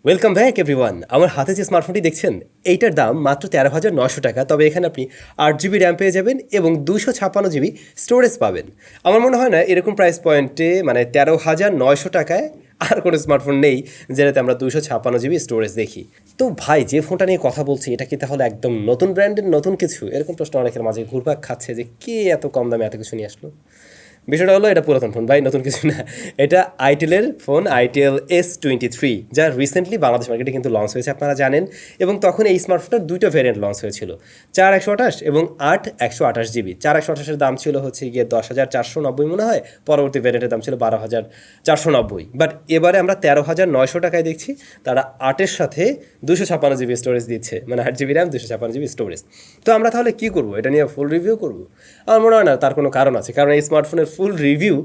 Welcome back everyone. আমার হাতে যে স্মার্টফোনটি দেখছেন এইটার দাম মাত্র 13,900 টাকা। তবে এখানে আপনি 8 জিবি র্যাম পেয়ে যাবেন এবং 256 জিবি স্টোরেজ পাবেন। আমার মনে হয় না এরকম প্রাইস পয়েন্টে মানে 13,900 টাকায় আর কোনো স্মার্টফোন নেই যেটাতে আমরা 256 জিবি স্টোরেজ দেখি। তো ভাই, যে ফোনটা নিয়ে কথা বলছি এটা কি তাহলে একদম নতুন ব্র্যান্ডের নতুন কিছু? এরকম প্রশ্ন অনেকের মাঝে ঘুরপাক খাচ্ছে যে কে এত কম দামে এত কিছু নিয়ে আসলো। বিষয়টা হলো এটা পুরাতন ফোন ভাই, নতুন কিছু না। এটা আইটেলের ফোন, আইটেল S23, যা রিসেন্টলি বাংলাদেশ মার্কেটে কিন্তু লঞ্চ হয়েছে আপনারা জানেন। এবং তখন এই স্মার্টফোনটার দুইটা ভ্যারিয়েন্ট লঞ্চ হয়েছিল, 4/128 এবং 8/128 জিবি। 4/128-এর দাম ছিল হচ্ছে গিয়ে 10,490 মনে হয়, পরবর্তী ভ্যারিয়েন্টের দাম ছিল 12,490। বাট এবারে আমরা 13,900 টাকায় দেখছি তারা 8-এর সাথে 256 জিবি স্টোরেজ দিচ্ছে, মানে 8 জিবি র্যাম, 256 জিবি স্টোরেজ। তো আমরা তাহলে কী করবো? এটা নিয়ে ফুল রিভিউ করবো? আমার মনে হয় না তার কোনো কারণ আছে, কারণ এই স্মার্টফোনের ফুল রিভিউ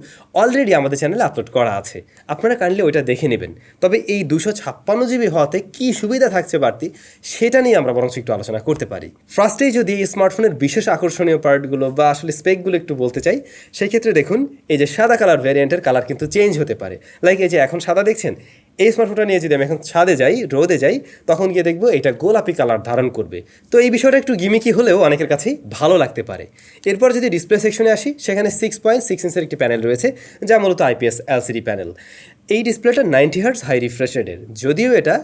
অলরেডি আমাদের চ্যানেলে আপলোড করা আছে, আপনারা কাইন্ডলি ওইটা দেখে নেবেন। তবে এই 256 জিবি হওয়াতে কী সুবিধা থাকছে বাড়তি, সেটা নিয়ে আমরা বরঞ্চ একটু আলোচনা করতে পারি। ফার্স্টেই যদি এই স্মার্টফোনের বিশেষ আকর্ষণীয় পার্টগুলো বা আসলে স্পেকগুলো একটু বলতে চাই, সেই ক্ষেত্রে দেখুন এই যে সাদা কালার ভ্যারিয়েন্টের কালার কিন্তু চেঞ্জ হতে পারে। লাইক এই যে এখন সাদা দেখছেন, এই স্মার্টফোনটা নিয়ে যদি আমি এখন ছাদে যাই, রোদে যাই, তখন গিয়ে দেখবো এটা গোলাপি কালার ধারণ করবে। তো এই বিষয়টা একটু গিমিকি হলেও অনেকের কাছেই ভালো লাগতে পারে। এরপর যদি ডিসপ্লে সেকশনে আসি, সেখানে 6.6 ইঞ্চের একটি প্যানেল রয়েছে, যা মূলত IPS LCD প্যানেল। এই ডিসপ্লেটা 90 হার্টজ হাই রিফ্রেশ রেটের, যদিও এটা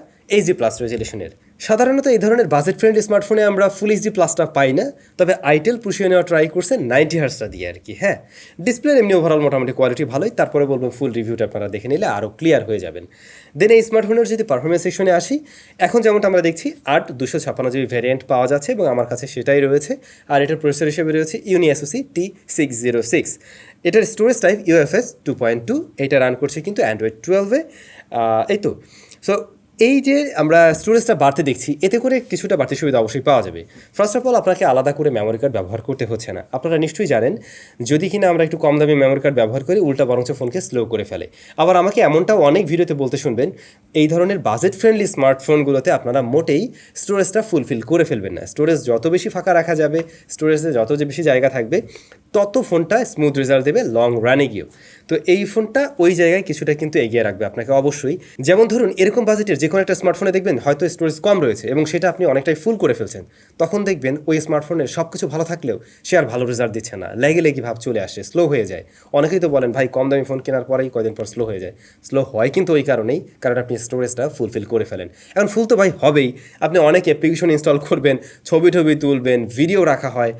HD+ রেজলিউশনের। সাধারণত এই ধরনের বাজেট ফ্রেন্ডলি স্মার্টফোনে আমরা ফুল HD+টা পাই না, তবে আইটেল পুষিয়ে নেওয়া ট্রাই করছে 90 হার্টজটা দিয়ে আর কি। হ্যাঁ, ডিসপ্লের এমনি ওভারঅল মোটামুটি কোয়ালিটি ভালোই, তারপরে বলবো ফুল রিভিউটা আপনারা দেখে নিলে আরও ক্লিয়ার হয়ে যাবেন। দেন এই স্মার্টফোনের যদি পারফরমেন্স সেকশনে আসি, এখন যেমনটা আমরা দেখছি 8/256 জিবি ভ্যারিয়েন্ট পাওয়া যাচ্ছে এবং আমার কাছে সেটাই রয়েছে। আর এটার প্রসেসর হিসেবে রয়েছে UniSoC T606। এটার স্টোরেজ টাইপ UFS 2.2, এটা রান করছে কিন্তু অ্যান্ড্রয়েড 12-এ। এই তো। সো এই যে আমরা স্টোরেজটা বাড়তে দেখছি, এতে করে কিছুটা বাড়তি সুবিধা অবশ্যই পাওয়া যাবে। ফার্স্ট অফ অল, আপনাকে আলাদা করে মেমোরি কার্ড ব্যবহার করতে হচ্ছে না। আপনারা নিশ্চয়ই জানেন, যদি কিনা আমরা একটু কম দামি মেমোরি কার্ড ব্যবহার করি, উল্টা বরঞ্চ ফোনকে স্লো করে ফেলে। আবার আমাকে এমনটাও অনেক ভিডিওতে বলতে শুনবেন, এই ধরনের বাজেট ফ্রেন্ডলি স্মার্টফোনগুলোতে আপনারা মোটেই স্টোরেজটা ফুলফিল করে ফেলবেন না। স্টোরেজ যত বেশি ফাঁকা রাখা যাবে, স্টোরেজে যত বেশি জায়গা থাকবে, তত ফোনটা স্মুথ রেজাল্ট দেবে লং রানে গিয়েও। তো এই ফোনটা ওই জায়গায় কিছুটা কিন্তু এগিয়ে রাখবে আপনাকে অবশ্যই। যেমন ধরুন, এরকম বাজেটের যে কোনো একটা স্মার্টফোনে দেখবেন হয়তো স্টোরেজ কম রয়েছে এবং সেটা আপনি অনেকটাই ফুল করে ফেলছেন, তখন দেখবেন ওই স্মার্টফোনের সব কিছু ভালো থাকলেও সে আর ভালো রেজাল্ট দিচ্ছে না, লেগে ভাব চলে আসে, স্লো হয়ে যায়। অনেকেই তো বলেন ভাই, কম দামি ফোন কেনার পরেই কয়দিন পর স্লো হয়ে যায়। স্লো হয় কিন্তু ওই কারণেই, কারণ আপনি স্টোরেজটা ফুলফিল করে ফেলেন। এখন ফুল তো ভাই হবেই, আপনি অনেক অ্যাপ্লিকেশন ইনস্টল করবেন, ছবি তুলবেন, ভিডিও রাখা হয়,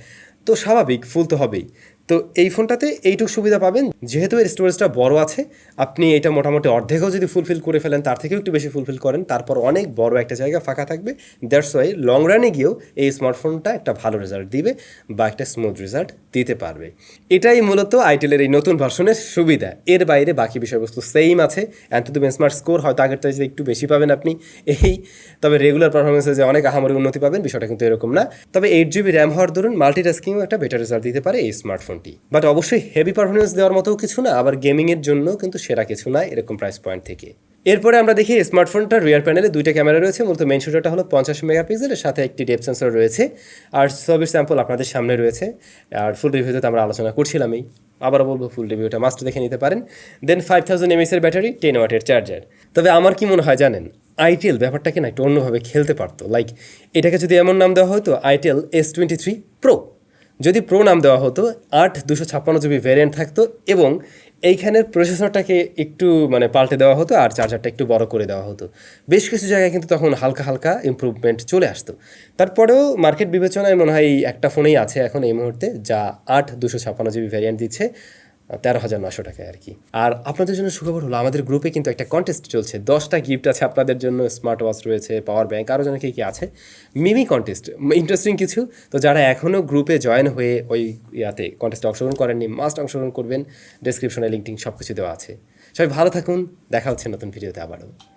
তো স্বাভাবিক ফুল তো হবেই। তো এই ফোনটাতে এইটুকু সুবিধা পাবেন, যেহেতু এর স্টোরেজটা বড় আছে, আপনি এটা মোটামুটি অর্ধেকও যদি ফুলফিল করে ফেলেন, তার থেকেও একটু বেশি ফুলফিল করেন, তারপর অনেক বড় একটা জায়গা ফাঁকা থাকবে। দ্যাটস ওয়াই লং রানে গিয়েও এই স্মার্টফোনটা একটা ভালো রেজাল্ট দিবে বা একটা স্মুথ রেজাল্ট দিতে পারবে। এটাই মূলত আইটেলের এই নতুন ভার্সনের সুবিধা। এর বাইরে বাকি বিষয়বস্তু সেম আছে। অ্যান্ড বেঞ্চমার্ক স্কোর হয়তো আগের থেকে একটু বেশি পাবেন আপনি এই, তবে রেগুলার পারফরমেন্সে যে অনেক আহামরি উন্নতি পাবেন বিষয়টা কিন্তু এরকম না। তবে 8 জিবি র্যাম হওয়ার দরুন মাল্টিটাস্কিংও একটা বেটার রেজাল্ট দিতে পারে এই স্মার্টফোনটি। বাট অবশ্যই হেভি পারফরমেন্স দেওয়ার মতো কিছু না, আবার গেমিংয়ের জন্য কিন্তু সেরা কিছু না এরকম প্রাইস পয়েন্ট থেকে। এরপরে আমরা দেখি স্মার্টফোনটার রিয়ার প্যানেলে দুইটা ক্যামেরা রয়েছে। মূলত মেইন শুটারটা হলো 50 মেগাপিক্সেলের, সাথে একটি ডেপথ সেন্সর রয়েছে। আর ছবির স্যাম্পল আপনাদের সামনে রয়েছে। আর ফুল রিভিউতে আমরা আলোচনা করছিলামই, আবারও বলবো ফুল রিভিউটা মাস্ট দেখে নিতে পারেন। দেন 5000 mAh ব্যাটারি, 10 ওয়াটের চার্জার। তবে আমার কি মনে হয় জানেন, আইটেল ব্যাপারটাকে না একটু অন্যভাবে খেলতে পারতো। লাইক এটাকে যদি এমন নাম দেওয়া হতো আইটেল S23 প্রো, যদি প্রো নাম দেওয়া হতো, 8/256 জিবি ভ্যারিয়েন্ট থাকতো এবং এইখানের প্রসেসরটাকে একটু মানে পাল্টে দেওয়া হতো আর চার্জারটা একটু বড় করে দেওয়া হতো, বেশ কিছু জায়গায় কিন্তু তখন হালকা হালকা ইমপ্রুভমেন্ট চলে আসতো। তারপরেও মার্কেট বিবেচনায় মনে হয় একটা ফোনেই আছে এখন এই মুহূর্তে, যা 8/256 জিবি ভ্যারিয়েন্ট দিচ্ছে 13,900 টাকায় আর কি। আর আপনাদের জন্য সুখবর হলো, আমাদের গ্রুপে কিন্তু একটা কন্টেস্ট চলছে, 10টা গিফট আছে আপনাদের জন্য। স্মার্ট ওয়াচ রয়েছে, পাওয়ার ব্যাঙ্ক, আরও যেন কি আছে, মিমি কন্টেস্ট, ইন্টারেস্টিং কিছু। তো যারা এখনও গ্রুপে জয়েন হয়ে ওই ইয়াতে কন্টেস্টে অংশগ্রহণ করেননি, মাস্ট অংশগ্রহণ করবেন। ডেসক্রিপশনে লিঙ্কটিং সব কিছু দেওয়া আছে। সবাই ভালো থাকুন, দেখা হচ্ছে নতুন ভিডিওতে আবারও।